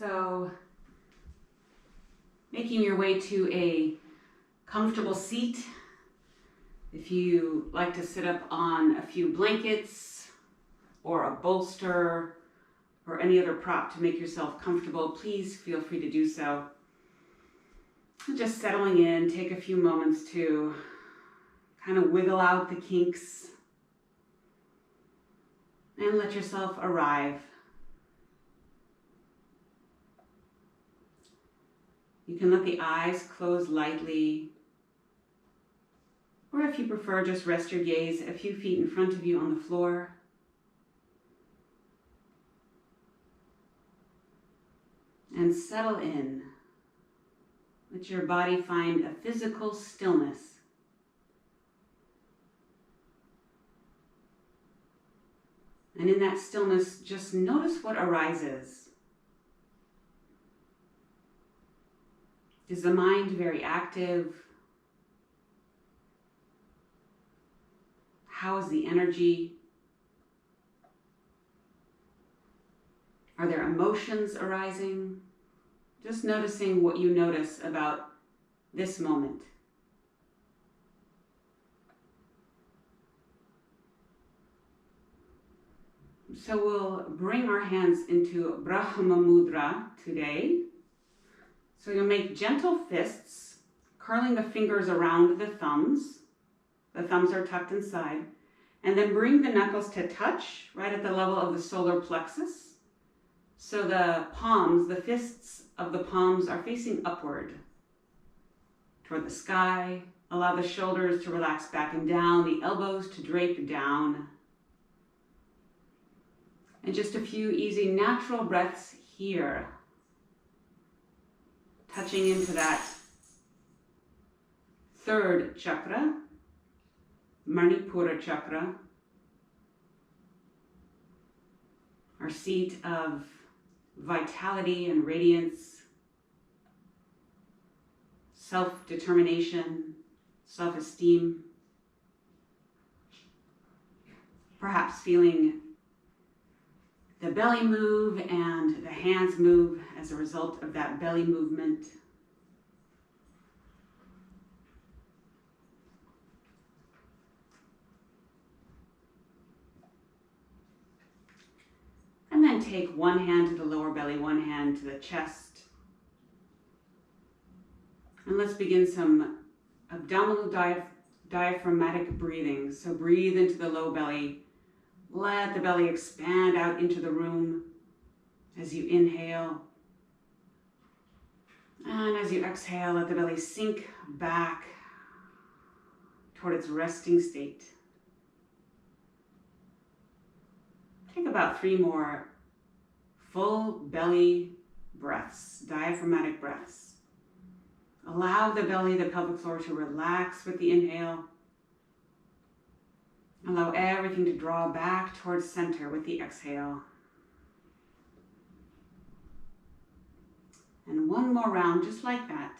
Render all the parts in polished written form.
So, making your way to a comfortable seat. If you like to sit up on a few blankets or a bolster or any other prop to make yourself comfortable, please feel free to do so. Just settling in, take a few moments to kind of wiggle out the kinks and let yourself arrive. You can let the eyes close lightly, or if you prefer, just rest your gaze a few feet in front of you on the floor. And settle in. Let your body find a physical stillness. And in that stillness, just notice what arises. Is the mind very active? How is the energy? Are there emotions arising? Just noticing what you notice about this moment. So we'll bring our hands into Brahma Mudra today. So you'll make gentle fists, curling the fingers around the thumbs. The thumbs are tucked inside. And then bring the knuckles to touch right at the level of the solar plexus. So the palms, the fists of the palms are facing upward toward the sky. Allow the shoulders to relax back and down, the elbows to drape down. And just a few easy natural breaths here. Touching into that third chakra, Manipura chakra, our seat of vitality and radiance, self-determination, self-esteem. Perhaps feeling the belly move and the hands move as a result of that belly movement. And then take one hand to the lower belly, one hand to the chest. And let's begin some abdominal diaphragmatic breathing. So breathe into the low belly. Let the belly expand out into the room as you inhale. And as you exhale, let the belly sink back toward its resting state. Take about 3 more full belly breaths, diaphragmatic breaths. Allow the belly, the pelvic floor to relax with the inhale. Allow everything to draw back towards center with the exhale. And one more round just like that.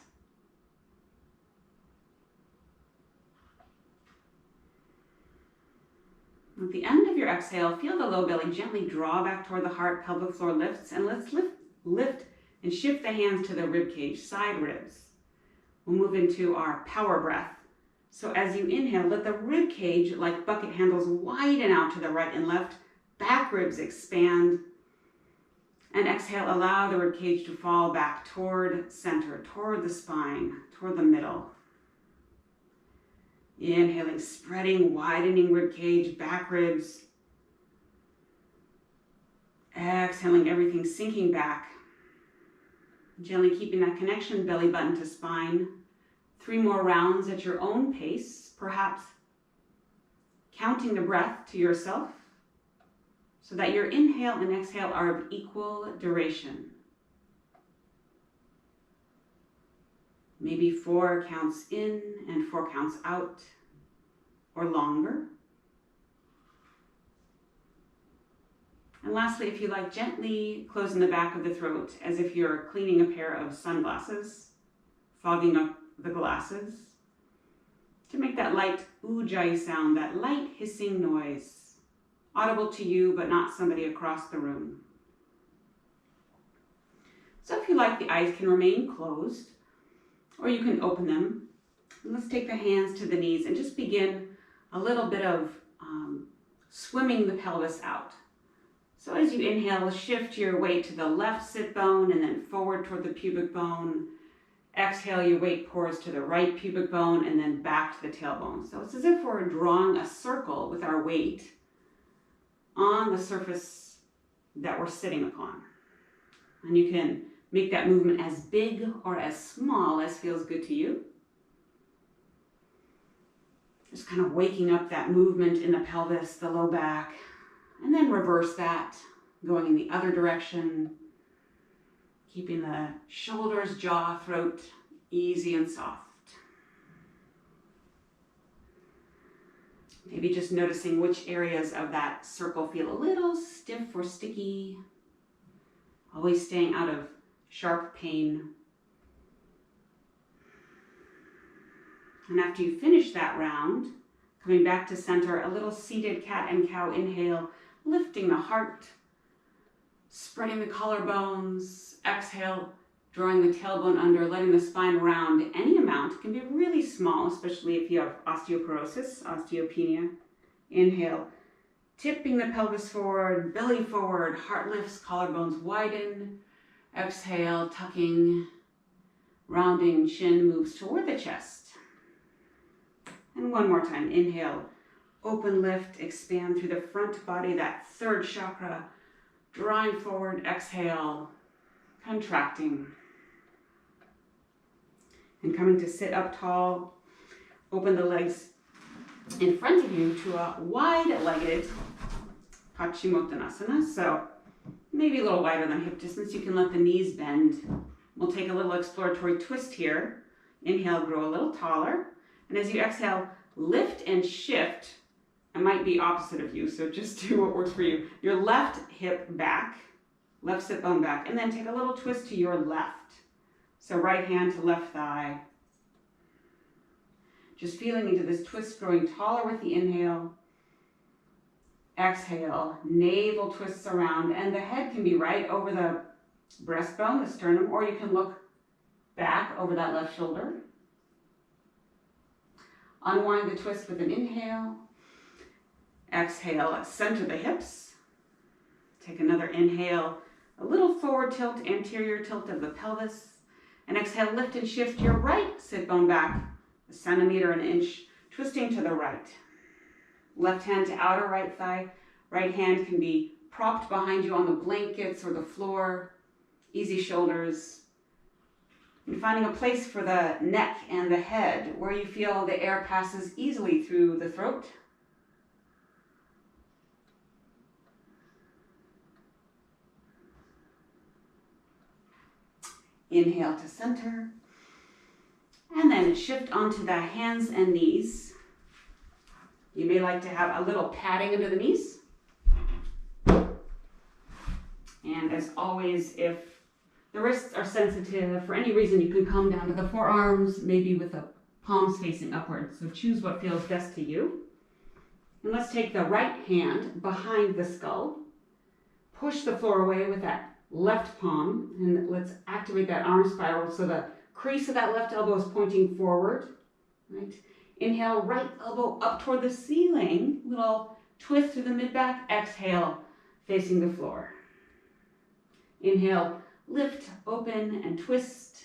At the end of your exhale, feel the low belly gently draw back toward the heart, pelvic floor lifts, and let's lift and shift the hands to the rib cage, side ribs. We'll move into our power breath. So as you inhale, let the rib cage, like bucket handles, widen out to the right and left. Back ribs expand. And exhale, allow the rib cage to fall back toward center, toward the spine, toward the middle. Inhaling, spreading, widening rib cage, back ribs. Exhaling, everything sinking back. Gently keeping that connection, belly button to spine. 3 more rounds at your own pace, perhaps counting the breath to yourself so that your inhale and exhale are of equal duration. Maybe 4 counts in and 4 counts out, or longer. And lastly, if you like, gently closing the back of the throat as if you're cleaning a pair of sunglasses, fogging up the glasses, to make that light ujjayi sound, that light hissing noise, audible to you but not somebody across the room. So if you like, the eyes can remain closed, or you can open them. And let's take the hands to the knees and just begin a little bit of swimming the pelvis out. So as you inhale, shift your weight to the left sit bone and then forward toward the pubic bone. Exhale, your weight pours to the right pubic bone and then back to the tailbone. So it's as if we're drawing a circle with our weight on the surface that we're sitting upon. And you can make that movement as big or as small as feels good to you. Just kind of waking up that movement in the pelvis, the low back, and then reverse that, going in the other direction, keeping the shoulders, jaw, throat easy and soft. Maybe just noticing which areas of that circle feel a little stiff or sticky, always staying out of sharp pain. And after you finish that round, coming back to center, a little seated cat and cow inhale, lifting the heart, spreading the collarbones. Exhale, drawing the tailbone under, letting the spine round any amount. It can be really small, especially if you have osteoporosis, osteopenia. Inhale, tipping the pelvis forward, belly forward, heart lifts, collarbones widen. Exhale, tucking, rounding, chin moves toward the chest. And one more time, inhale, open lift, expand through the front body, that third chakra, drawing forward. Exhale, contracting. And coming to sit up tall, open the legs in front of you to a wide-legged Paschimottanasana. So maybe a little wider than hip distance. You can let the knees bend. We'll take a little exploratory twist here. Inhale, grow a little taller. And as you exhale, lift and shift. I might be opposite of you, so just do what works for you. Your left hip back, left sit bone back, and then take a little twist to your left. So right hand to left thigh. Just feeling into this twist, growing taller with the inhale. Exhale, navel twists around, and the head can be right over the breastbone, the sternum, or you can look back over that left shoulder. Unwind the twist with an inhale. Exhale, center the hips. Take another inhale, a little forward tilt, anterior tilt of the pelvis. And exhale, lift and shift your right sit bone back a centimeter, an inch, twisting to the right. Left hand to outer right thigh. Right hand can be propped behind you on the blankets or the floor. Easy shoulders. And finding a place for the neck and the head where you feel the air passes easily through the throat. Inhale to center. And then shift onto the hands and knees. You may like to have a little padding under the knees. And as always, if the wrists are sensitive, for any reason, you can come down to the forearms, maybe with the palms facing upward. So choose what feels best to you. And let's take the right hand behind the skull. Push the floor away with that left palm, and let's activate that arm spiral so the crease of that left elbow is pointing forward. Right? Inhale, right elbow up toward the ceiling. Little twist through the mid-back. Exhale, facing the floor. Inhale, lift, open, and twist.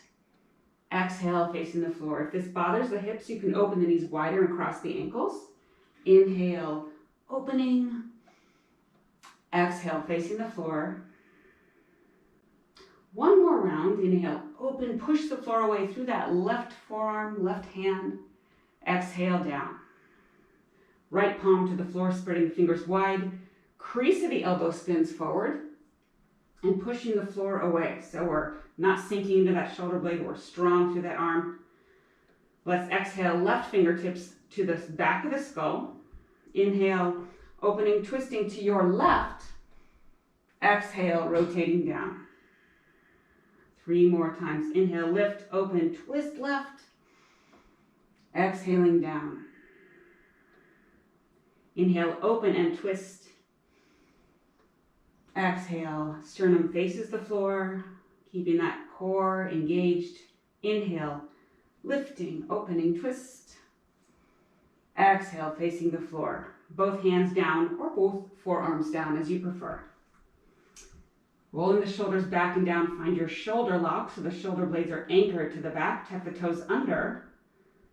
Exhale, facing the floor. If this bothers the hips, you can open the knees wider and cross the ankles. Inhale, opening. Exhale, facing the floor. One more round. Inhale, open, push the floor away through that left forearm, left hand. Exhale, down. Right palm to the floor, spreading the fingers wide. Crease of the elbow spins forward and pushing the floor away. So we're not sinking into that shoulder blade. We're strong through that arm. Let's exhale, left fingertips to the back of the skull. Inhale, opening, twisting to your left. Exhale, rotating down. 3 more times. Inhale, lift, open, twist left. Exhaling down. Inhale, open and twist. Exhale, sternum faces the floor. keeping that core engaged. Inhale, lifting, opening, twist. Exhale, facing the floor. Both hands down or both forearms down as you prefer. Rolling the shoulders back and down, find your shoulder lock so the shoulder blades are anchored to the back. Tuck the toes under.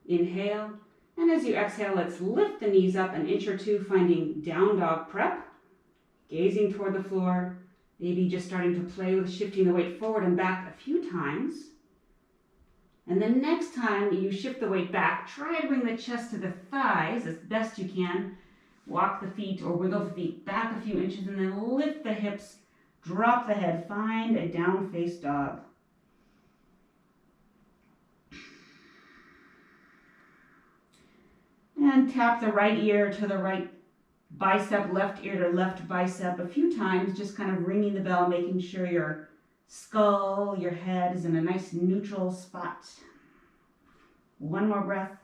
Inhale, and as you exhale, let's lift the knees up an inch or two, finding down dog prep. Gazing toward the floor, maybe just starting to play with shifting the weight forward and back a few times. And the next time you shift the weight back, try to bring the chest to the thighs as best you can. Walk the feet or wiggle the feet back a few inches and then lift the hips, drop the head, find a down face dog. And tap the right ear to the right bicep, left ear to left bicep a few times, just kind of ringing the bell, making sure your skull, your head is in a nice neutral spot. One more breath.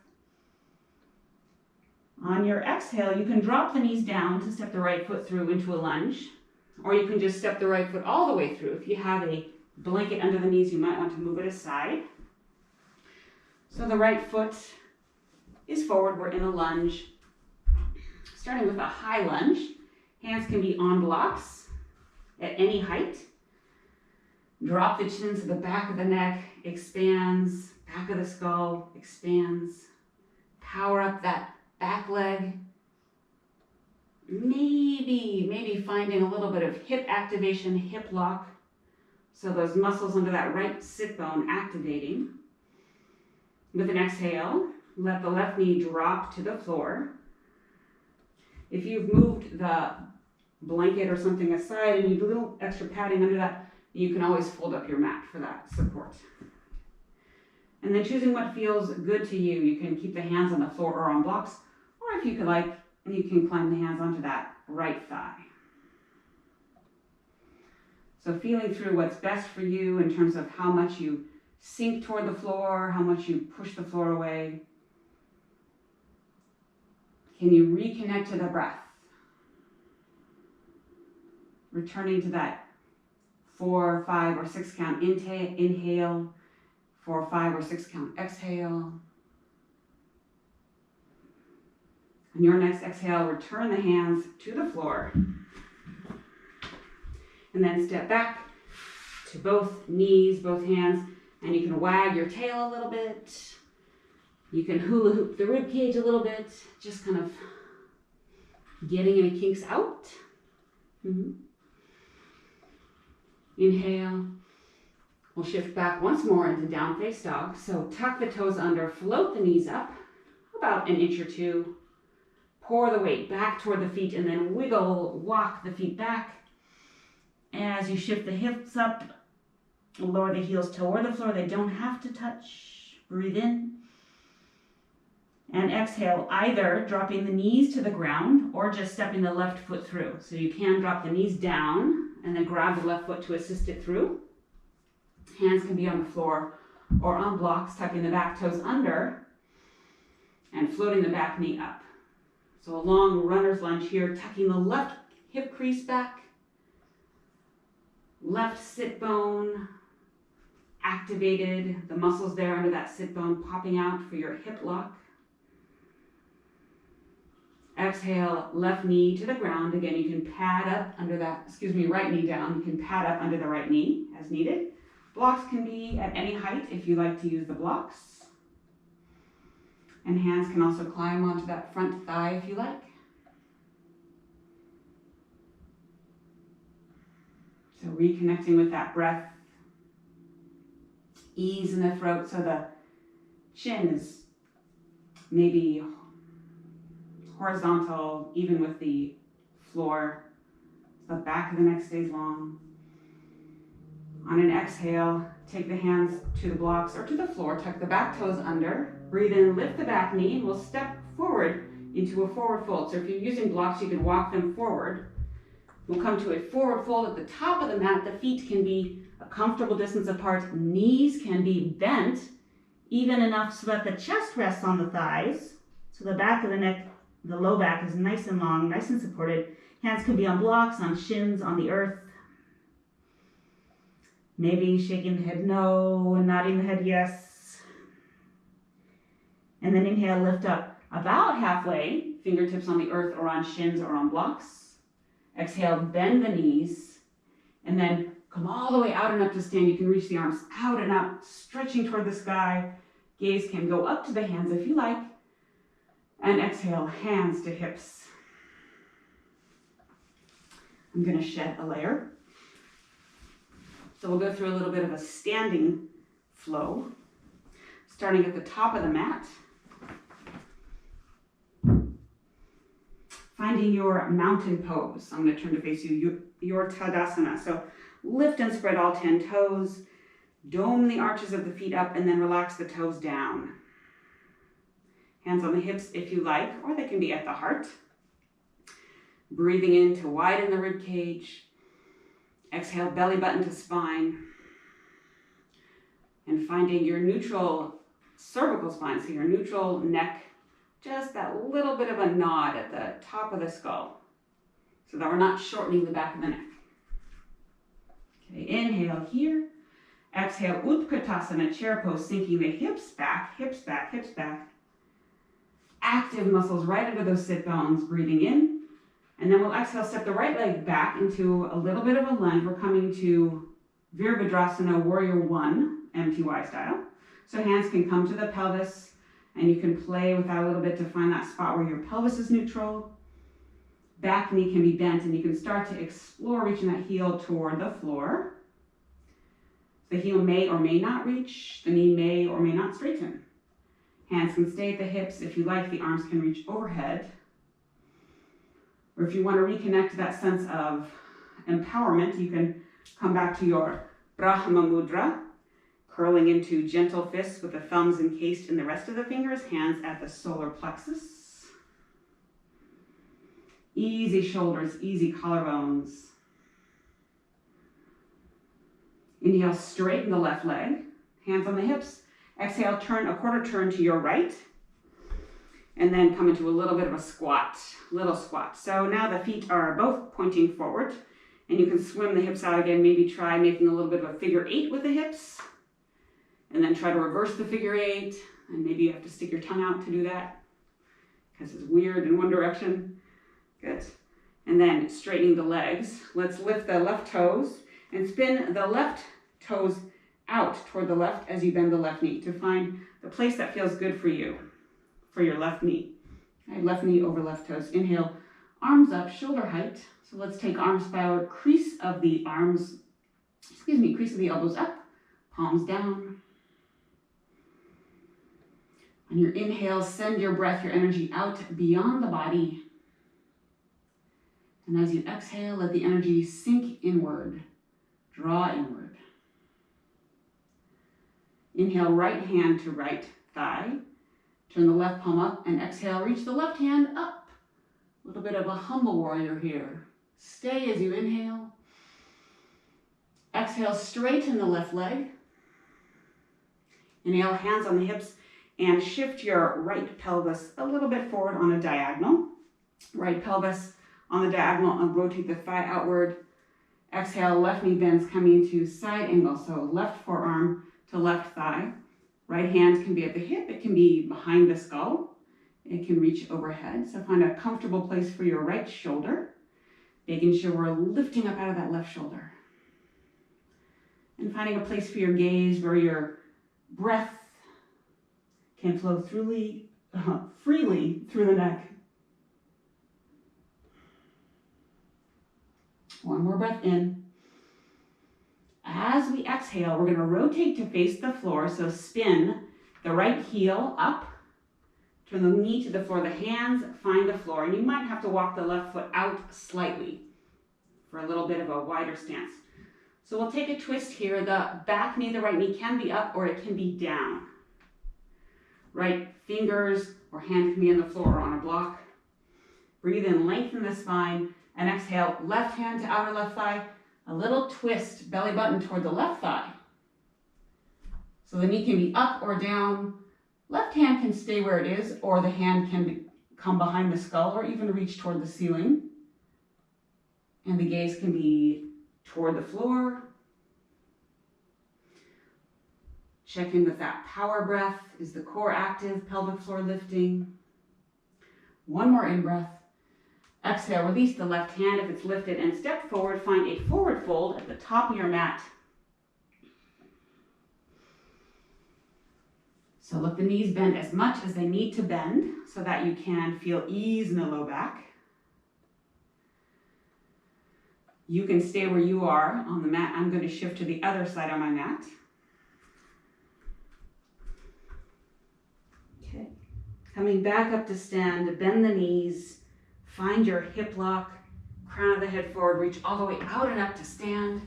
On your exhale, you can drop the knees down to step the right foot through into a lunge, or you can just step the right foot all the way through. If you have a blanket under the knees, you might want to move it aside. So the right foot is forward, we're in a lunge. Starting with a high lunge, hands can be on blocks at any height. Drop the chin to the back of the neck, expands, back of the skull, expands. Power up that back leg. Maybe finding a little bit of hip activation, hip lock. So those muscles under that right sit bone activating. With an exhale, let the left knee drop to the floor. If you've moved the blanket or something aside and you need a little extra padding under that, you can always fold up your mat for that support. And then choosing what feels good to you. You can keep the hands on the floor or on blocks, or if you could like, you can climb the hands onto that right thigh. So feeling through what's best for you in terms of how much you sink toward the floor, how much you push the floor away. Can you reconnect to the breath? Returning to that 4, 5, or 6 count inhale, 4, 5, or 6 count exhale. On your next exhale, return the hands to the floor. And then step back to both knees, both hands, and you can wag your tail a little bit. You can hula hoop the rib cage a little bit, just kind of getting any kinks out. Inhale. We'll shift back once more into down face dog. So tuck the toes under, float the knees up about an inch or two. Pour the weight back toward the feet and then wiggle, walk the feet back. As you shift the hips up, lower the heels toward the floor. They don't have to touch. Breathe in. And exhale, either dropping the knees to the ground or just stepping the left foot through. So you can drop the knees down and then grab the left foot to assist it through. Hands can be on the floor or on blocks, tucking the back toes under and floating the back knee up. So a long runner's lunge here, tucking the left hip crease back, left sit bone activated, the muscles there under that sit bone popping out for your hip lock. Exhale, left knee to the ground. Again, you can pad up under that, right knee down. You can pad up under the right knee as needed. Blocks can be at any height if you like to use the blocks. And hands can also climb onto that front thigh if you like. So reconnecting with that breath. Ease in the throat so the chin is maybe horizontal, even with the floor. So the back of the neck stays long. On an exhale, take the hands to the blocks or to the floor, tuck the back toes under, breathe in, lift the back knee, and we'll step forward into a forward fold. So if you're using blocks, you can walk them forward. We'll come to a forward fold at the top of the mat. The feet can be a comfortable distance apart. Knees can be bent, even enough so that the chest rests on the thighs. So the back of the neck, the low back is nice and long, nice and supported. Hands can be on blocks, on shins, on the earth. Maybe shaking the head no and nodding the head yes. And then inhale, lift up about halfway, fingertips on the earth or on shins or on blocks. Exhale, bend the knees, and then come all the way out and up to stand. You can reach the arms out and up, stretching toward the sky. Gaze can go up to the hands if you like. And exhale, hands to hips. I'm going to shed a layer. So we'll go through a little bit of a standing flow, starting at the top of the mat. Finding your mountain pose. I'm going to turn to face you, your Tadasana. So lift and spread all 10 toes. Dome the arches of the feet up and then relax the toes down. Hands on the hips if you like, or they can be at the heart. Breathing in to widen the rib cage. Exhale, belly button to spine. And finding your neutral cervical spine, so your neutral neck, just that little bit of a nod at the top of the skull, so that we're not shortening the back of the neck. Okay, inhale here. Exhale, Utkatasana, chair pose, sinking the hips back, hips back, hips back. Active muscles right under those sit bones, breathing in. And then we'll exhale, step the right leg back into a little bit of a lunge. We're coming to Virabhadrasana, Warrior One, MTY style. So hands can come to the pelvis, and you can play with that a little bit to find that spot where your pelvis is neutral. Back knee can be bent, and you can start to explore reaching that heel toward the floor. The heel may or may not reach, the knee may or may not straighten. Hands can stay at the hips. If you like, the arms can reach overhead. Or if you want to reconnect to that sense of empowerment, you can come back to your Brahma Mudra, curling into gentle fists with the thumbs encased in the rest of the fingers, hands at the solar plexus. Easy shoulders, easy collarbones. Inhale, straighten the left leg, hands on the hips. Exhale, turn a quarter turn to your right. And then come into a little bit of a squat, little squat. So now the feet are both pointing forward, and you can swim the hips out again. Maybe try making a little bit of a figure 8 with the hips, and then try to reverse the figure 8. And maybe you have to stick your tongue out to do that, because it's weird in one direction. Good. And then straightening the legs. Let's lift the left toes and spin the left toes out toward the left as you bend the left knee to find the place that feels good for you, for your left knee. Okay, left knee over left toes. Inhale, arms up, shoulder height. So let's take arms forward, crease of the elbows up, palms down. On your inhale, send your breath, your energy out beyond the body. And as you exhale, let the energy sink inward, draw inward. Inhale, right hand to right thigh. Turn the left palm up and exhale, reach the left hand up. A little bit of a humble warrior here. Stay as you inhale. Exhale, straighten the left leg. Inhale, hands on the hips, and shift your right pelvis a little bit forward on a diagonal. Right pelvis on the diagonal, and rotate the thigh outward. Exhale, left knee bends, coming into side angle. So left forearm to left thigh. Right hand can be at the hip. It can be behind the skull. It can reach overhead. So find a comfortable place for your right shoulder, making sure we're lifting up out of that left shoulder. And finding a place for your gaze where your breath can flow freely through the neck. One more breath in. As we exhale, we're going to rotate to face the floor. So spin the right heel up, turn the knee to the floor, the hands find the floor, and you might have to walk the left foot out slightly for a little bit of a wider stance. So we'll take a twist here. The back knee, the right knee can be up or it can be down. Right fingers or hand can be on the floor or on a block. Breathe in, lengthen the spine, and exhale, left hand to outer left thigh. A little twist, belly button toward the left thigh. So the knee can be up or down. Left hand can stay where it is, or the hand can come behind the skull or even reach toward the ceiling. And the gaze can be toward the floor. Check in with that power breath. Is the core active? Pelvic floor lifting. One more in-breath. Exhale, release the left hand if it's lifted and step forward. Find a forward fold at the top of your mat. So let the knees bend as much as they need to bend so that you can feel ease in the low back. You can stay where you are on the mat. I'm going to shift to the other side on my mat. Okay. Coming back up to stand, bend the knees, find your hip lock, crown of the head forward, reach all the way out and up to stand.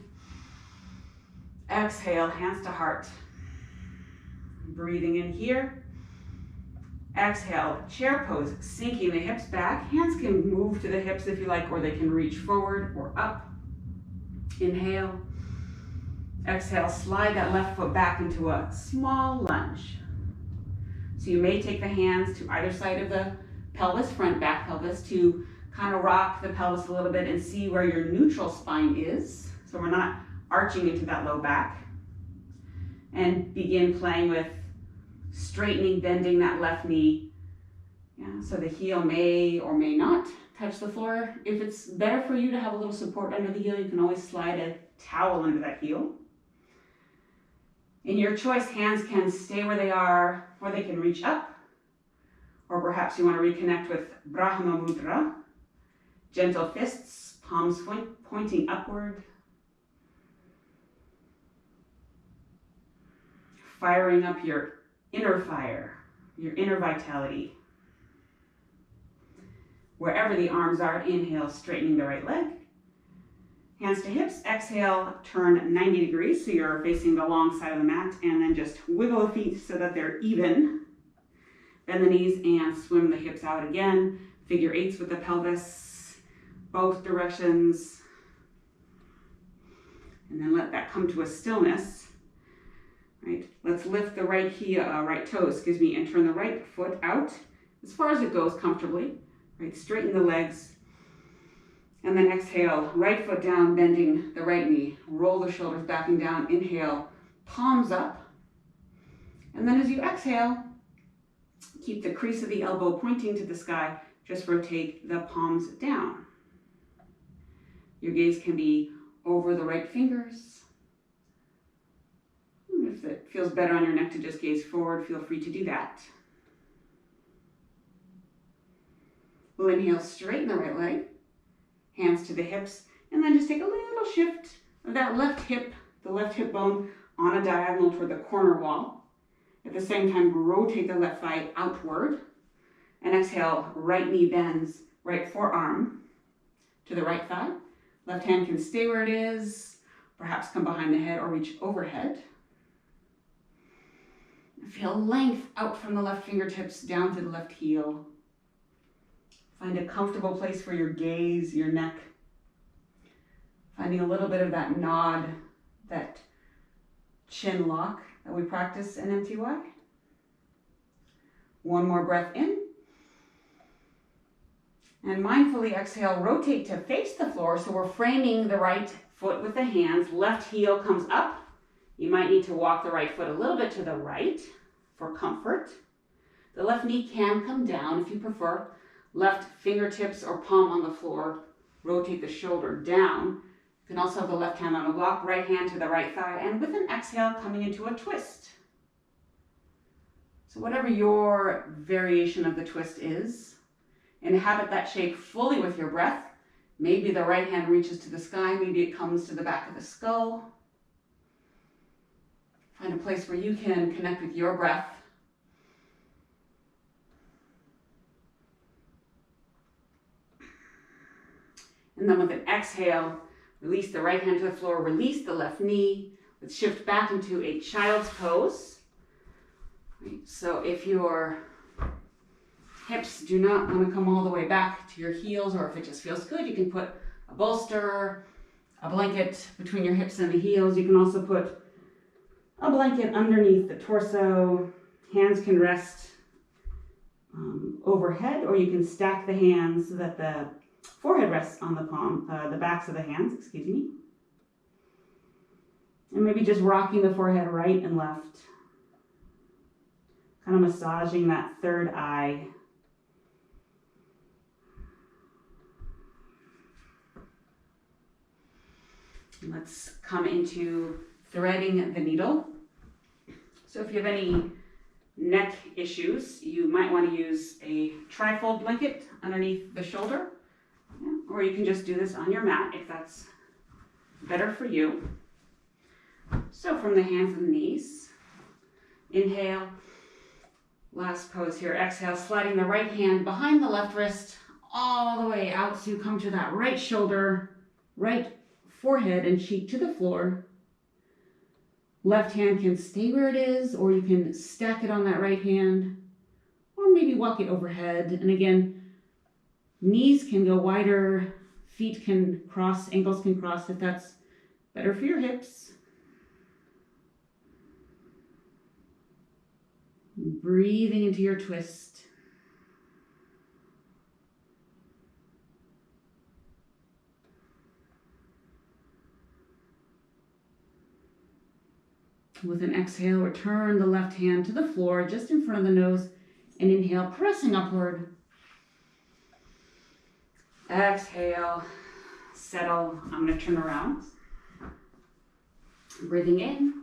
Exhale, hands to heart. Breathing in here. Exhale, chair pose, sinking the hips back. Hands can move to the hips if you like, or they can reach forward or up. Inhale. Exhale, slide that left foot back into a small lunge. So you may take the hands to either side of the pelvis, front, back pelvis, to kind of rock the pelvis a little bit and see where your neutral spine is. So we're not arching into that low back. And begin playing with straightening, bending that left knee. Yeah, so the heel may or may not touch the floor. If it's better for you to have a little support under the heel, you can always slide a towel under that heel. In your choice, hands can stay where they are, or they can reach up. Or perhaps you want to reconnect with Brahma Mudra. Gentle fists, palms pointing upward. Firing up your inner fire, your inner vitality. Wherever the arms are, inhale, straightening the right leg. Hands to hips, exhale, turn 90 degrees so you're facing the long side of the mat, and then just wiggle the feet so that they're even. Bend the knees and swim the hips out again. Figure eights with the pelvis, both directions. And then let that come to a stillness. Right, let's lift the right toes, and turn the right foot out as far as it goes comfortably. Right, straighten the legs, and then exhale, right foot down, bending the right knee. Roll the shoulders back and down. Inhale, palms up, and then as you exhale, keep the crease of the elbow pointing to the sky. Just rotate the palms down. Your gaze can be over the right fingers. If it feels better on your neck to just gaze forward, feel free to do that. We'll inhale, straighten the right leg, hands to the hips, and then just take a little shift of that left hip, the left hip bone on a diagonal toward the corner wall. At the same time, rotate the left thigh outward, and exhale, right knee bends, right forearm to the right thigh. Left hand can stay where it is, perhaps come behind the head or reach overhead. Feel length out from the left fingertips down to the left heel. Find a comfortable place for your gaze, your neck. Finding a little bit of that nod, that chin lock that we practice in MTY. One more breath in. And mindfully exhale, rotate to face the floor. So we're framing the right foot with the hands. Left heel comes up. You might need to walk the right foot a little bit to the right for comfort. The left knee can come down if you prefer. Left fingertips or palm on the floor. Rotate the shoulder down. You can also have the left hand on a block, right hand to the right thigh, and with an exhale, coming into a twist. So whatever your variation of the twist is, inhabit that shape fully with your breath. Maybe the right hand reaches to the sky, maybe it comes to the back of the skull. Find a place where you can connect with your breath. And then with an exhale, release the right hand to the floor, release the left knee. Let's shift back into a child's pose. Right, so if your hips do not want to come all the way back to your heels, or if it just feels good, you can put a bolster, a blanket between your hips and the heels. You can also put a blanket underneath the torso. Hands can rest overhead, or you can stack the hands so that the forehead rests on the backs of the hands, And maybe just rocking the forehead right and left. kind of massaging that third eye. Let's come into threading the needle. So if you have any neck issues, you might want to use a trifold blanket underneath the shoulder, or you can just do this on your mat if that's better for you. So from the hands and knees, inhale, last pose here, exhale, sliding the right hand behind the left wrist all the way out to come to that right shoulder, right forehead and cheek to the floor. Left hand can stay where it is, or you can stack it on that right hand, or maybe walk it overhead. And again, knees can go wider, feet can cross, ankles can cross if that's better for your hips. Breathing into your twist. With an exhale, return the left hand to the floor just in front of the nose and inhale, pressing upward. Exhale, settle. I'm going to turn around. Breathing in.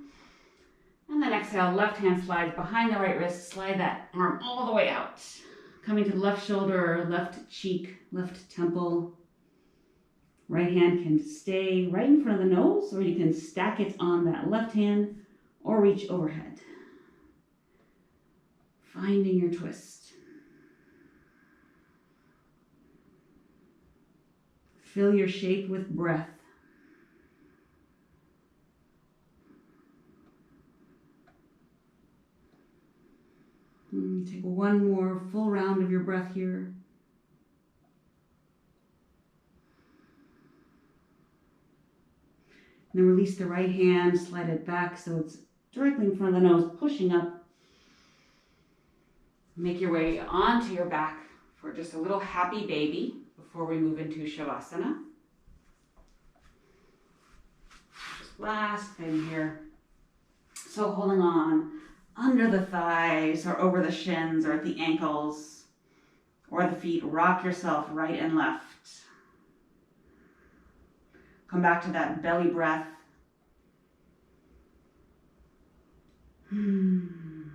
And then exhale, left hand slides behind the right wrist. Slide that arm all the way out. Coming to the left shoulder, left cheek, left temple. Right hand can stay right in front of the nose, or you can stack it on that left hand or reach overhead. Finding your twist. Fill your shape with breath. Take one more full round of your breath here. And then release the right hand, slide it back so it's directly in front of the nose, pushing up. Make your way onto your back for just a little happy baby before we move into Shavasana. Just last thing here. So holding on under the thighs or over the shins or at the ankles or the feet, rock yourself right and left. Come back to that belly breath. And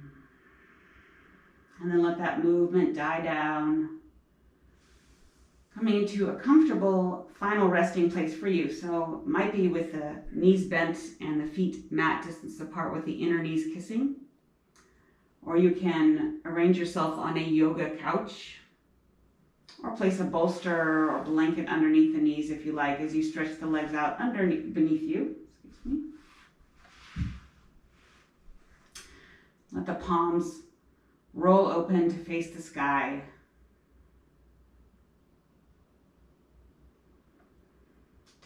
then let that movement die down. Coming into a comfortable final resting place for you. So it might be with the knees bent and the feet mat distance apart with the inner knees kissing. Or you can arrange yourself on a yoga couch, or place a bolster or blanket underneath the knees if you like, as you stretch the legs out beneath you. Excuse me. Let the palms roll open to face the sky.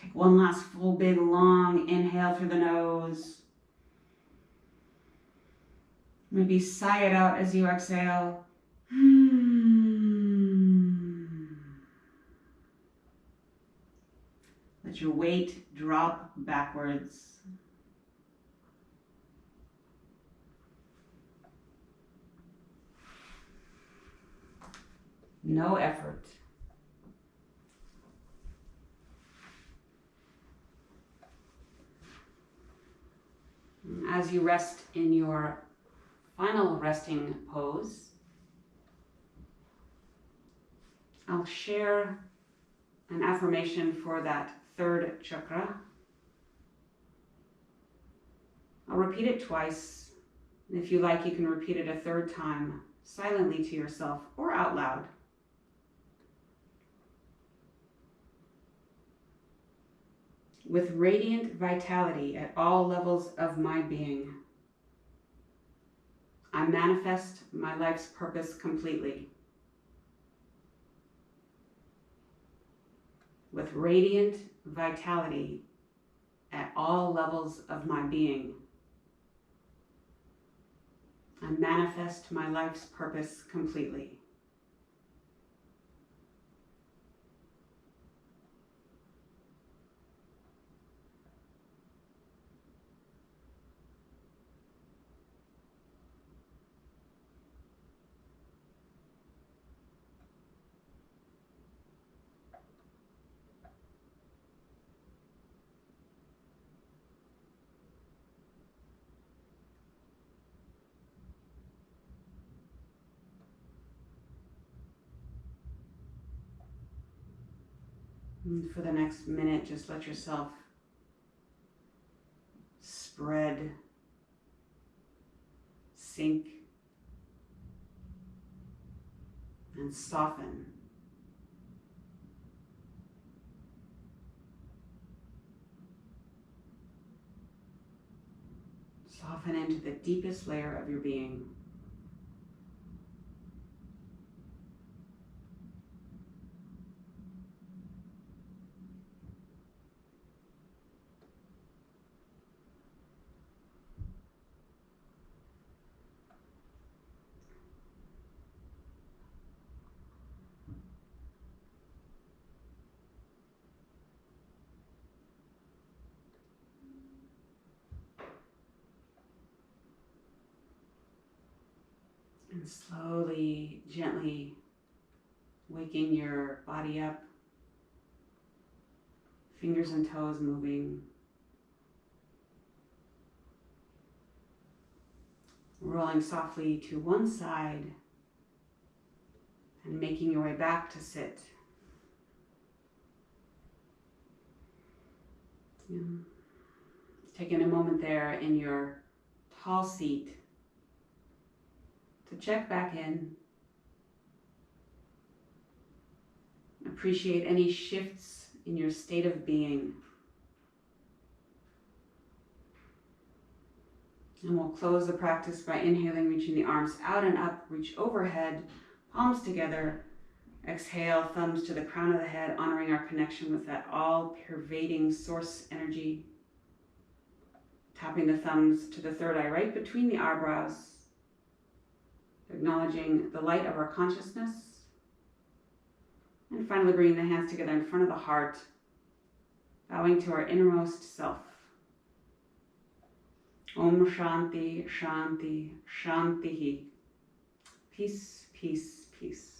Take one last full, big, long inhale through the nose. Maybe sigh it out as you exhale. Let your weight drop backwards. No effort. As you rest in your final resting pose, I'll share an affirmation for that third chakra. I'll repeat it twice, and if you like, you can repeat it a third time, silently to yourself or out loud. With radiant vitality at all levels of my being, I manifest my life's purpose completely. With radiant vitality at all levels of my being, I manifest my life's purpose completely. And for the next minute, just let yourself spread, sink, and soften. Soften into the deepest layer of your being. And slowly, gently waking your body up, fingers and toes moving, rolling softly to one side and making your way back to sit. Yeah. Taking a moment there in your tall seat to check back in. Appreciate any shifts in your state of being. And we'll close the practice by inhaling, reaching the arms out and up, reach overhead, palms together. Exhale, thumbs to the crown of the head, honoring our connection with that all-pervading source energy. Tapping the thumbs to the third eye right between the eyebrows, acknowledging the light of our consciousness. And finally bringing the hands together in front of the heart, bowing to our innermost self. Om Shanti, Shanti, Shanti. Peace, peace, peace.